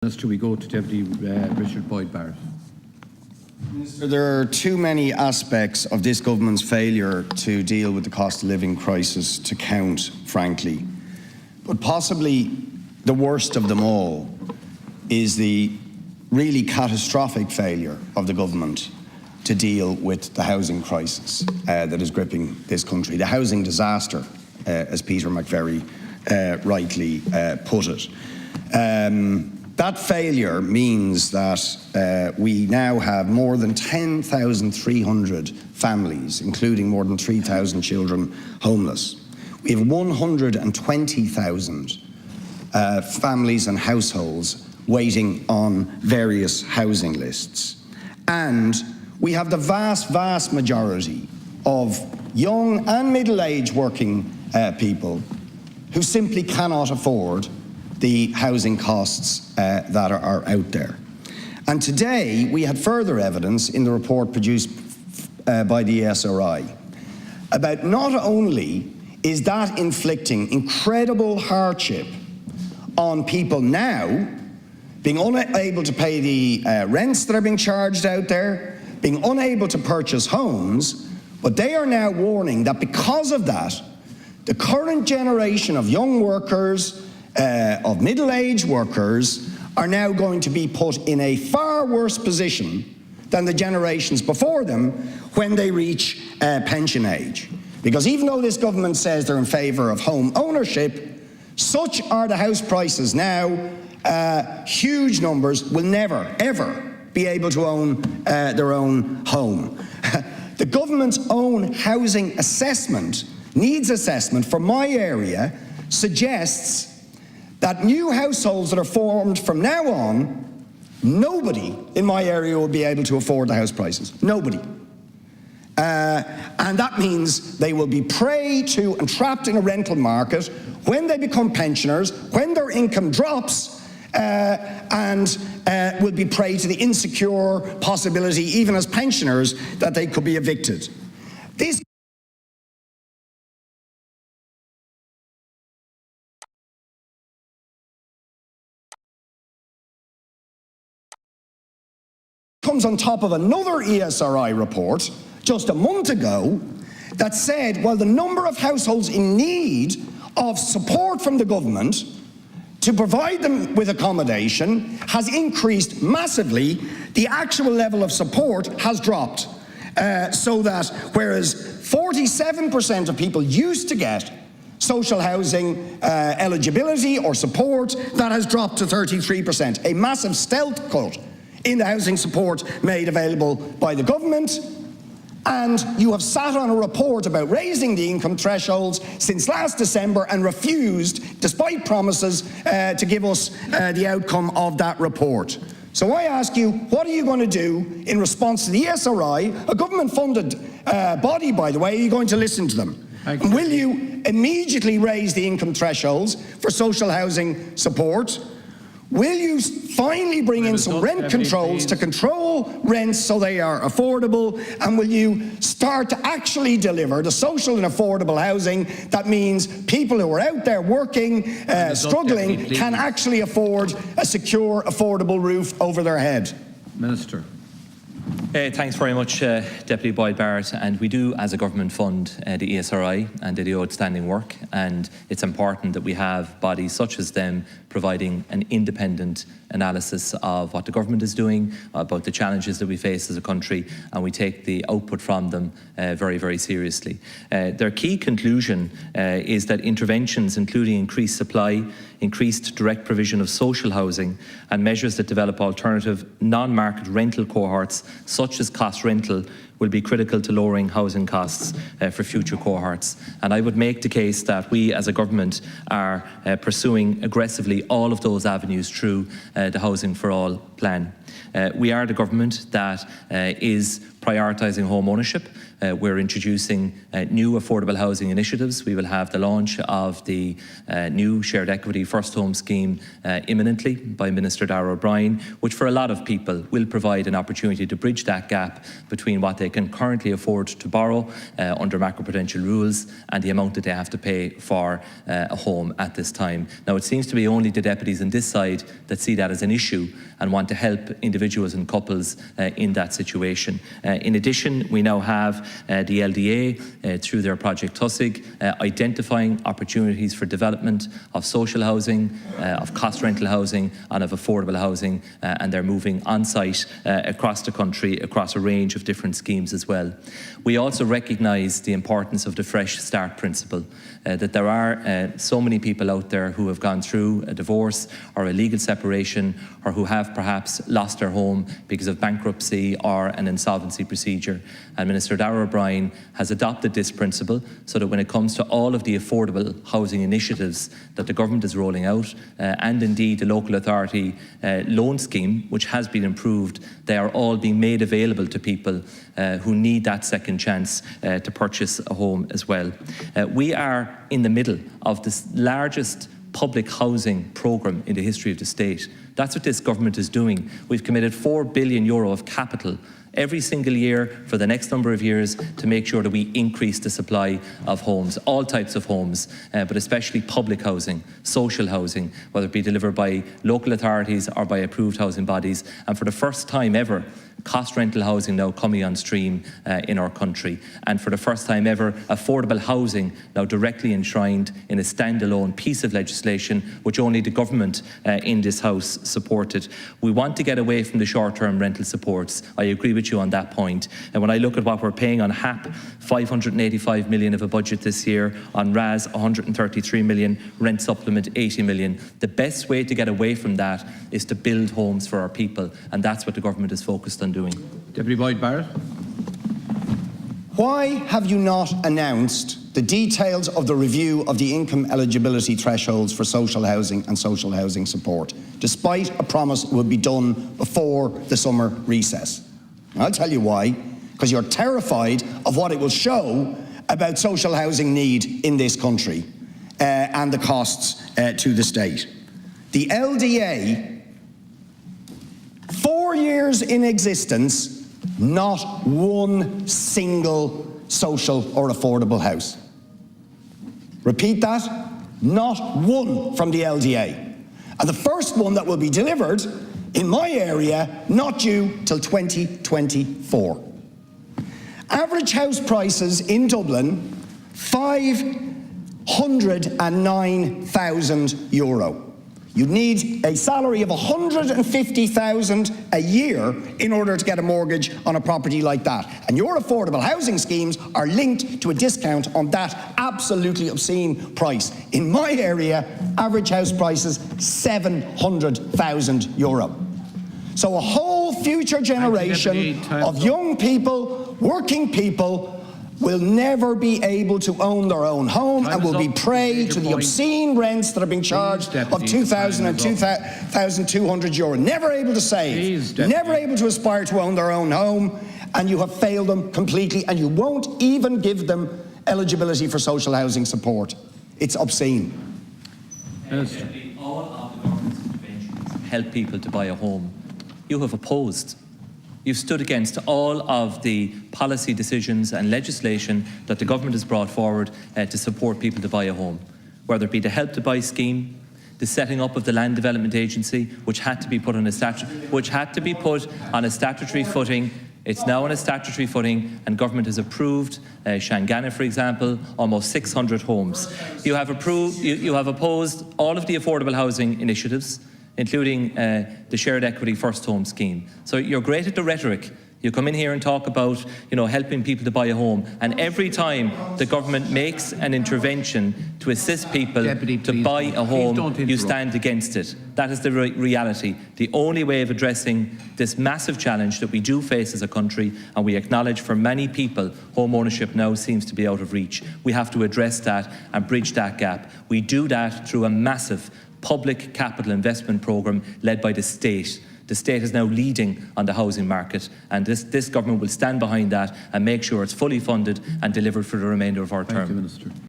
Minister, we go to Deputy Richard Boyd-Barrett. Minister, there are too many aspects of this government's failure to deal with the cost of living crisis to count, frankly. But possibly the worst of them all is the really catastrophic failure of the government to deal with the housing crisis that is gripping this country, the housing disaster, as Peter McVerry rightly put it. That failure means that we now have more than 10,300 families, including more than 3,000 children, homeless. We have 120,000 families and households waiting on various housing lists. And we have the vast majority of young and middle-aged working people who simply cannot afford the housing costs that are out there. And today we had further evidence in the report produced by the ESRI about not only is that inflicting incredible hardship on people now, being unable to pay the rents that are being charged out there, being unable to purchase homes, but they are now warning that because of that, the current generation of young workers, of middle-aged workers, are now going to be put in a far worse position than the generations before them when they reach pension age. Because even though this government says they're in favour of home ownership, such are the house prices now, huge numbers will never, ever be able to own their own home. The government's own housing assessment, needs assessment for my area, suggests that new households that are formed from now on, nobody in my area will be able to afford the house prices. Nobody. And that means they will be prey to and trapped in a rental market when they become pensioners, when their income drops, and will be prey to the insecure possibility, even as pensioners, that they could be evicted. This comes on top of another ESRI report just a month ago that said, while the number of households in need of support from the government to provide them with accommodation has increased massively, the actual level of support has dropped. So that whereas 47% of people used to get social housing eligibility or support, that has dropped to 33%, a massive stealth cut in the housing support made available by the government. And you have sat on a report about raising the income thresholds since last December and refused, despite promises, to give us the outcome of that report. So I ask you, what are you going to do in response to the ESRI, a government-funded body, by the way? Are you going to listen to them? And will you immediately raise the income thresholds for social housing support? Will you finally bring in some rent controls to control rents so they are affordable? And will you start to actually deliver the social and affordable housing that means people who are out there working, struggling, can actually afford a secure, affordable roof over their head? Minister. Thanks very much, Deputy Boyd-Barrett. And we do, as a government, fund the ESRI and they do outstanding work. And it's important that we have bodies such as them providing an independent analysis of what the government is doing, about the challenges that we face as a country, and we take the output from them very seriously. Their key conclusion is that interventions including increased supply, increased direct provision of social housing and measures that develop alternative non-market rental cohorts such as cost rental will be critical to lowering housing costs for future cohorts. And I would make the case that we as a government are pursuing aggressively all of those avenues through the Housing for All plan. We are the government that is prioritising home ownership. We're introducing new affordable housing initiatives. We will have the launch of the new shared equity first home scheme imminently by Minister Darragh O'Brien, which for a lot of people will provide an opportunity to bridge that gap between what they can currently afford to borrow under macroprudential rules and the amount that they have to pay for a home at this time. Now, it seems to be only the deputies on this side that see that as an issue and want to help individuals and couples in that situation. In addition, we now have the LDA, through their Project Tusig, identifying opportunities for development of social housing, of cost rental housing and of affordable housing, and they're moving on site across the country across a range of different schemes as well. We also recognise the importance of the Fresh Start principle, that there are so many people out there who have gone through a divorce or a legal separation, or who have perhaps lost their home because of bankruptcy or an insolvency procedure. And Minister Darragh O'Brien has adopted this principle so that when it comes to all of the affordable housing initiatives that the government is rolling out, and indeed the local authority loan scheme, which has been improved, they are all being made available to people who need that second chance to purchase a home as well. We are in the middle of the largest public housing programme in the history of the state. That's what this government is doing. We've committed €4 billion of capital every single year for the next number of years to make sure that we increase the supply of homes, all types of homes, but especially public housing, social housing, whether it be delivered by local authorities or by approved housing bodies. And for the first time ever, cost rental housing now coming on stream in our country. And for the first time ever, affordable housing now directly enshrined in a standalone piece of legislation which only the government in this House supported. We want to get away from the short-term rental supports. I agree with you on that point. And when I look at what we're paying on HAP, 585 million of a budget this year, on RAS 133 million, rent supplement 80 million. The best way to get away from that is to build homes for our people, and that's what the government is focused on doing. Deputy Boyd-Barrett. Why have you not announced the details of the review of the income eligibility thresholds for social housing and social housing support, despite a promise it would be done before the summer recess? And I'll tell you why. Because you're terrified of what it will show about social housing need in this country and the costs to the state. The LDA, 4 years in existence, not one single social or affordable house. Repeat that, not one from the LDA. And the first one that will be delivered in my area, not due till 2024. Average house prices in Dublin, €509,000. You need a salary of $150,000 a year in order to get a mortgage on a property like that. And your affordable housing schemes are linked to a discount on that absolutely obscene price. In my area, average house prices €700,000. So a whole future generation of young people, working people, will never be able to own their own home and will be prey to the obscene rents that are being charged of €2,000 and €2,200. Never able to save, never able to aspire to own their own home, and you have failed them completely, and you won't even give them eligibility for social housing support. It's obscene. All of the government's interventions help people to buy a home. You have opposed. You've stood against all of the policy decisions and legislation that the government has brought forward to support people to buy a home, whether it be the Help to Buy scheme, the setting up of the Land Development Agency, which had to be put on a statutory footing. It's now on a statutory footing, and government has approved Shanganagh, for example, almost 600 homes. You have opposed all of the affordable housing initiatives, including the shared equity first home scheme. So you're great at the rhetoric. You come in here and talk about, helping people to buy a home, and every time the government makes an intervention to assist people to buy a home, you stand against it. That is the reality. The only way of addressing this massive challenge that we do face as a country, and we acknowledge for many people, home ownership now seems to be out of reach. We have to address that and bridge that gap. We do that through a massive public capital investment programme led by the state. The state is now leading on the housing market, and this government will stand behind that and make sure it's fully funded and delivered for the remainder of our Thank you, term. Minister.